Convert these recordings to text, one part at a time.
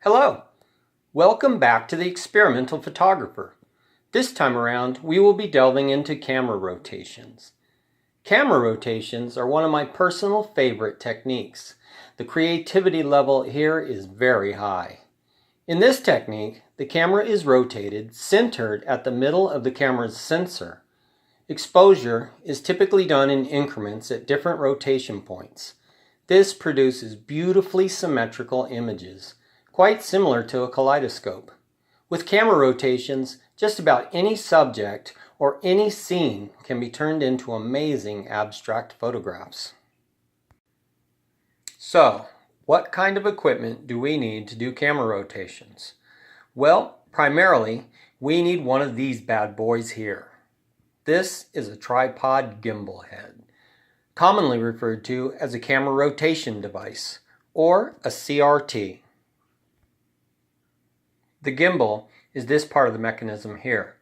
Hello, welcome back to the Experimental Photographer. This time around, we will be delving into camera rotations. Camera rotations are one of my personal favorite techniques. The creativity level here is very high. In this technique, the camera is rotated, centered at the middle of the camera's sensor. Exposure is typically done in increments at different rotation points. This produces beautifully symmetrical images, quite similar to a kaleidoscope. With camera rotations, just about any subject or any scene can be turned into amazing abstract photographs. So, what kind of equipment do we need to do camera rotations? Well, primarily, we need one of these bad boys here. This is a tripod gimbal head, commonly referred to as a camera rotation device, or a CRT. The gimbal is this part of the mechanism here.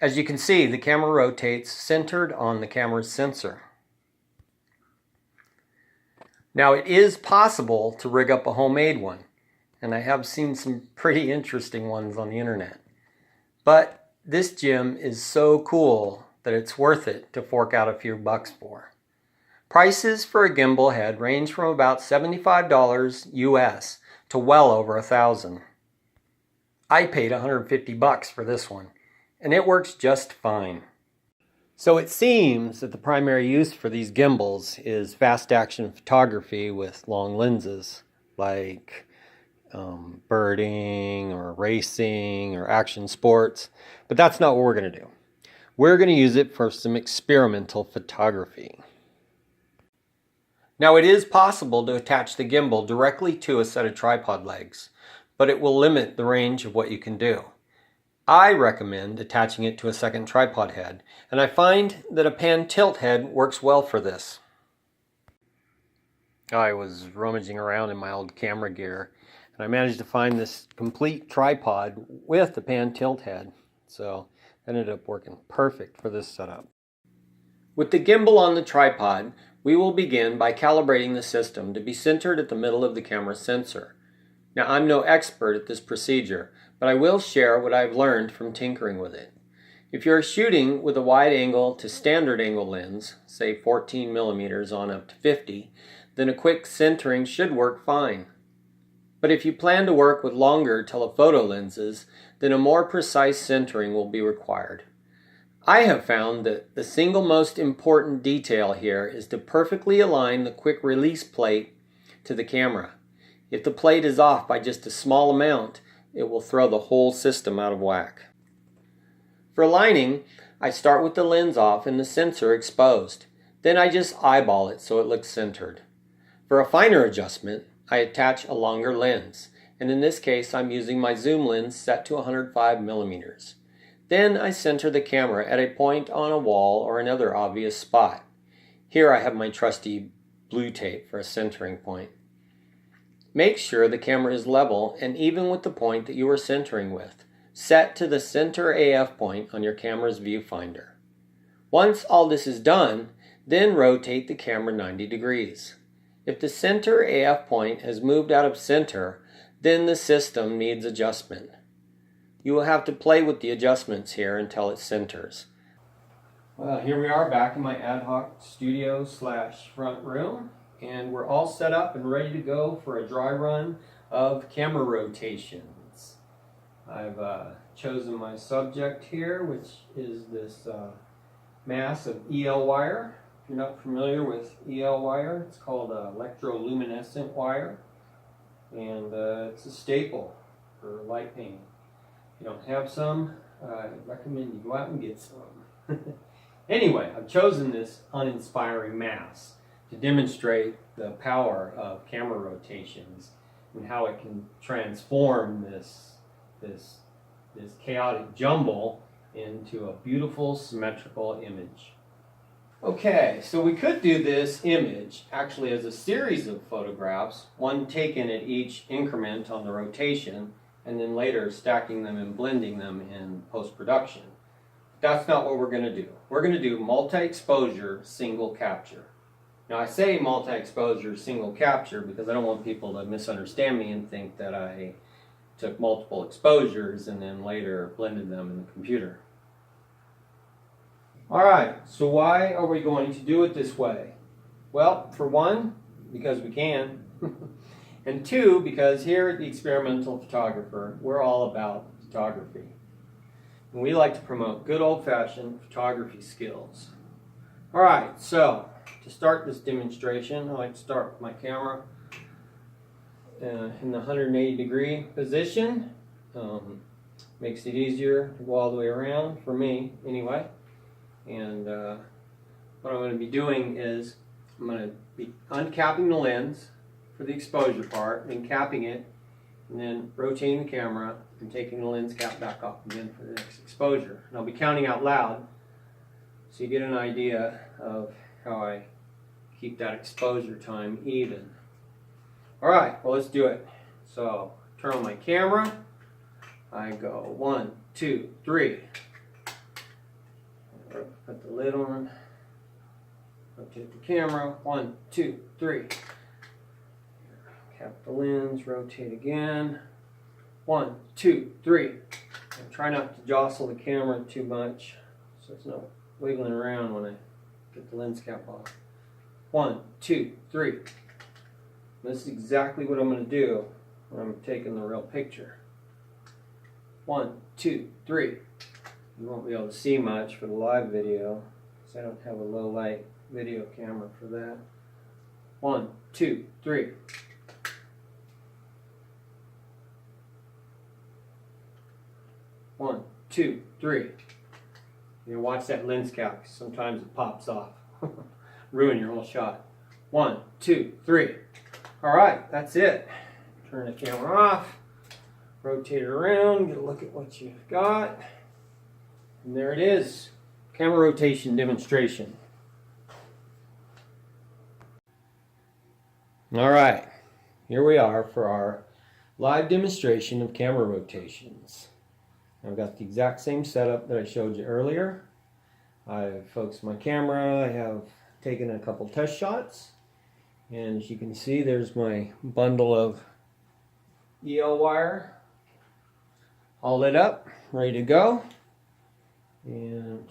As you can see, the camera rotates centered on the camera's sensor. Now, it is possible to rig up a homemade one, and I have seen some pretty interesting ones on the internet. But this gem is so cool that it's worth it to fork out a few bucks for. Prices for a gimbal head range from about $75 US to well over $1,000. I paid $150 for this one, and it works just fine. So it seems that the primary use for these gimbals is fast action photography with long lenses, like birding or racing or action sports, but that's not what we're going to do. We're going to use it for some experimental photography. Now, it is possible to attach the gimbal directly to a set of tripod legs, but it will limit the range of what you can do. I recommend attaching it to a second tripod head, and I find that a pan tilt head works well for this. I was rummaging around in my old camera gear, and I managed to find this complete tripod with the pan tilt head, so it ended up working perfect for this setup. With the gimbal on the tripod, we will begin by calibrating the system to be centered at the middle of the camera sensor. Now, I'm no expert at this procedure, but I will share what I've learned from tinkering with it. If you're shooting with a wide angle to standard angle lens, say 14 millimeters on up to 50, then a quick centering should work fine. But if you plan to work with longer telephoto lenses, then a more precise centering will be required. I have found that the single most important detail here is to perfectly align the quick release plate to the camera. If the plate is off by just a small amount, it will throw the whole system out of whack. For aligning, I start with the lens off and the sensor exposed. Then I just eyeball it so it looks centered. For a finer adjustment, I attach a longer lens, and in this case I'm using my zoom lens set to 105 millimeters. Then I center the camera at a point on a wall or another obvious spot. Here I have my trusty blue tape for a centering point. Make sure the camera is level and even with the point that you are centering with, set to the center AF point on your camera's viewfinder. Once all this is done, then rotate the camera 90 degrees. If the center AF point has moved out of center, then the system needs adjustment. You will have to play with the adjustments here until it centers. Well, here we are back in my ad hoc studio / front room, and we're all set up and ready to go for a dry run of camera rotations. I've chosen my subject here, which is this mass of EL wire. If you're not familiar with EL wire, it's called electroluminescent wire, and it's a staple for light painting. If you don't have some, I recommend you go out and get some. Anyway, I've chosen this uninspiring mass to demonstrate the power of camera rotations and how it can transform this chaotic jumble into a beautiful symmetrical image. Okay, so we could do this image actually as a series of photographs, one taken at each increment on the rotation, and then later stacking them and blending them in post-production. That's not what we're going to do. We're going to do multi-exposure single capture. Now I say multi-exposure single capture because I don't want people to misunderstand me and think that I took multiple exposures and then later blended them in the computer. Alright, so why are we going to do it this way? Well, for one, because we can. And two, because here at the Experimental Photographer, we're all about photography. And we like to promote good old-fashioned photography skills. Alright, so to start this demonstration, I like to start with my camera in the 180-degree position. Makes it easier to go all the way around, for me anyway. And what I'm going to be doing is I'm going to be uncapping the lens for the exposure part, and capping it, and then rotating the camera and taking the lens cap back off again for the next exposure. And I'll be counting out loud so you get an idea of how I keep that exposure time even. Alright, well, let's do it. So, turn on my camera. I go 1, 2, 3. Put the lid on. Rotate the camera. 1, 2, 3. Cap the lens. Rotate again. 1, 2, 3. And try not to jostle the camera too much so it's not wiggling around when I get the lens cap off. 1, 2, 3. This is exactly what I'm going to do when I'm taking the real picture. 1, 2, 3. You won't be able to see much for the live video because I don't have a low light video camera for that. 1, 2, 3. One, two, three. You watch that lens cap because sometimes it pops off. Ruin your whole shot. 1, 2, 3. Alright, that's it. Turn the camera off. Rotate it around. Get a look at what you've got. And there it is. Camera rotation demonstration. Alright, here we are for our live demonstration of camera rotations. I've got the exact same setup that I showed you earlier. I've focused my camera. I have taken a couple test shots. And as you can see, there's my bundle of EL wire all lit up, ready to go. And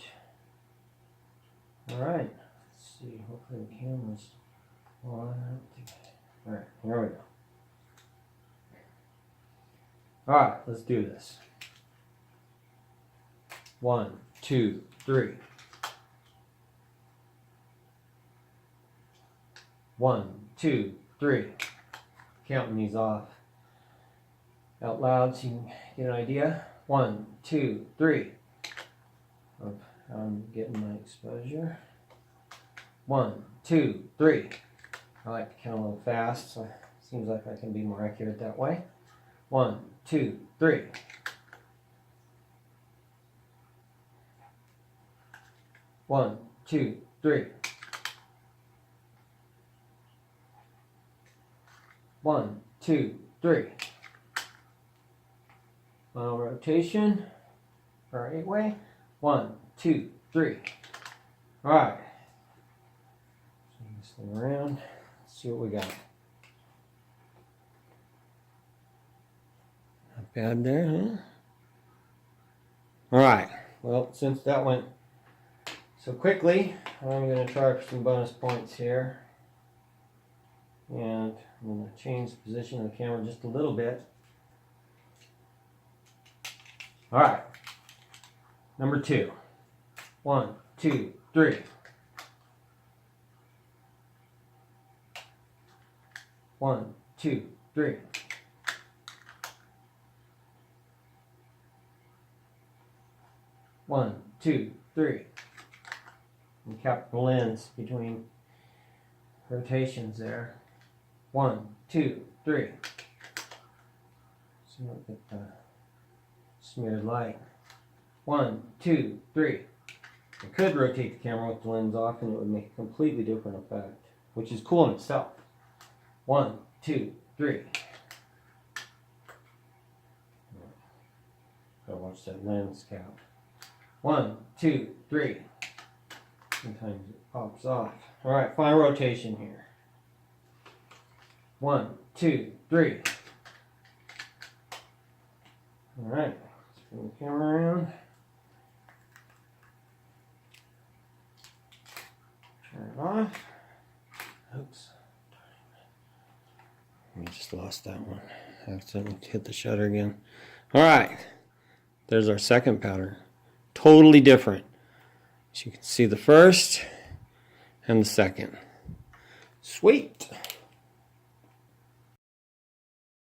alright, let's see, hopefully the camera's on. Alright, here we go. Alright, let's do this. 1, 2, 3. 1, 2, 3. Counting these off out loud so you can get an idea. 1, 2, 3. Of how I'm getting my exposure. 1, 2, 3. I like to count a little fast, so it seems like I can be more accurate that way. 1, 2, 3. 1, 2, 3. 1, 2, 3. Final rotation for our 8-way. 1, 2, 3. Alright. Swing this thing around. Let's see what we got. Not bad there, huh? Alright. Well, since that went so quickly, I'm going to try for some bonus points here. And I'm going to change the position of the camera just a little bit. Alright. Number 2. 1, 2, 3. 1, 2, 3. 1, 2, 3. And cap the lens between rotations there. 1, 2, 3. So look at the smeared light. 1, 2, 3. I could rotate the camera with the lens off and it would make a completely different effect, which is cool in itself. 1, 2, 3. Gotta watch that lens cap. 1, 2, 3. Sometimes it pops off. All right, final rotation here. 1, 2, 3. All right, let's bring the camera around. Turn it off. Oops. We just lost that one. I accidentally hit the shutter again. All right, there's our second pattern. Totally different. As you can see, the first and the second. Sweet.